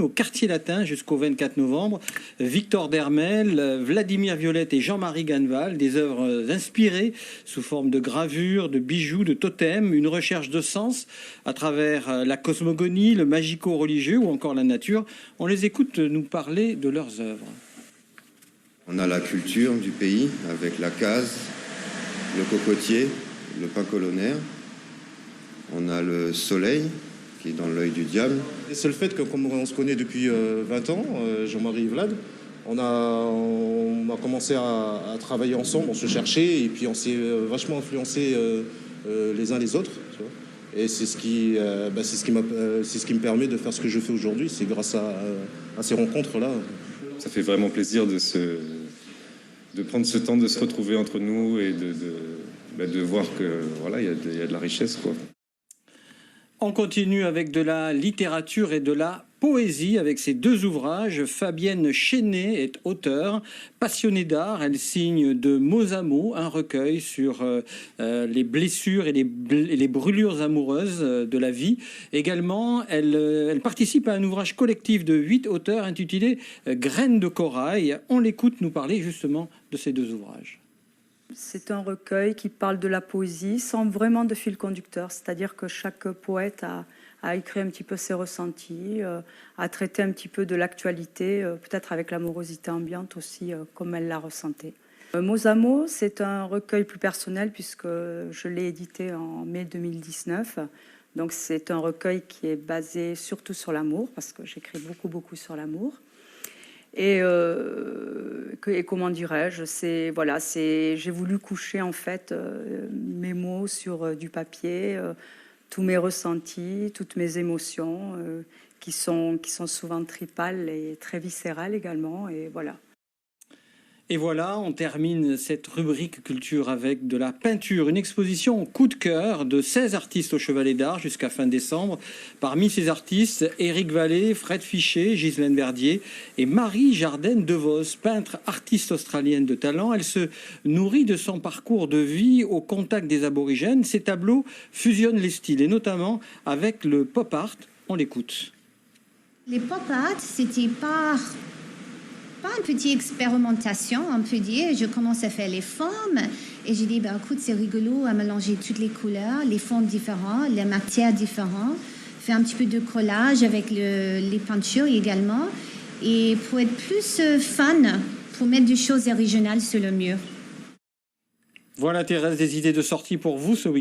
au Quartier Latin jusqu'au 24 novembre. Victor Dermel, Vladimir Violette et Jean-Marie Ganneval, des œuvres inspirées sous forme de gravures, de bijoux, de totems, une recherche de sens à travers la cosmogonie, le magico-religieux ou encore la nature. On les écoute nous parler de leurs œuvres. On a la culture du pays avec la case, le cocotier, le pain colonnaire. On a le soleil qui est dans l'œil du diable. C'est le fait que, comme on se connaît depuis 20 ans, Jean-Marie et Vlad, on a commencé à travailler ensemble, on se cherchait et puis on s'est vachement influencés les uns les autres. Tu vois. Et c'est ce qui me permet de faire ce que je fais aujourd'hui. C'est grâce à ces rencontres-là. Ça fait vraiment plaisir de prendre ce temps de se retrouver entre nous et de voir que voilà, il y a de la richesse, quoi. On continue avec de la littérature et de la poésie avec ses deux ouvrages. Fabienne Chénet est auteure, passionnée d'art. Elle signe de mots à mots un recueil sur les blessures et les brûlures amoureuses de la vie. Également, elle participe à un ouvrage collectif de 8 auteurs intitulé Graines de corail. On l'écoute nous parler justement de ces deux ouvrages. C'est un recueil qui parle de la poésie sans vraiment de fil conducteur, c'est-à-dire que chaque poète a écrit un petit peu ses ressentis, a traité un petit peu de l'actualité, peut-être avec l'amorosité ambiante aussi, comme elle l'a ressentait. Mots à mots, c'est un recueil plus personnel puisque je l'ai édité en mai 2019. Donc c'est un recueil qui est basé surtout sur l'amour, parce que j'écris beaucoup sur l'amour. Et comment dirais-je, j'ai voulu coucher en fait mes mots sur du papier, tous mes ressentis, toutes mes émotions qui sont souvent tripales et très viscérales également, et voilà. Et voilà, on termine cette rubrique culture avec de la peinture. Une exposition coup de cœur de 16 artistes au Chevalet d'Art jusqu'à fin décembre. Parmi ces artistes, Éric Vallée, Fred Fichet, Ghislaine Verdier et Marie Jardine DeVos, peintre artiste australienne de talent. Elle se nourrit de son parcours de vie au contact des aborigènes. Ses tableaux fusionnent les styles et notamment avec le pop art. On l'écoute. Les pop art, c'était pas une petite expérimentation, on peut dire. Je commence à faire les formes et j'ai dit, écoute, c'est rigolo à mélanger toutes les couleurs, les formes différentes, les matières différentes, faire un petit peu de collage avec les peintures également, et pour être plus fun, pour mettre des choses originales sur le mur. Voilà Thérèse, des idées de sortie pour vous ce week-end.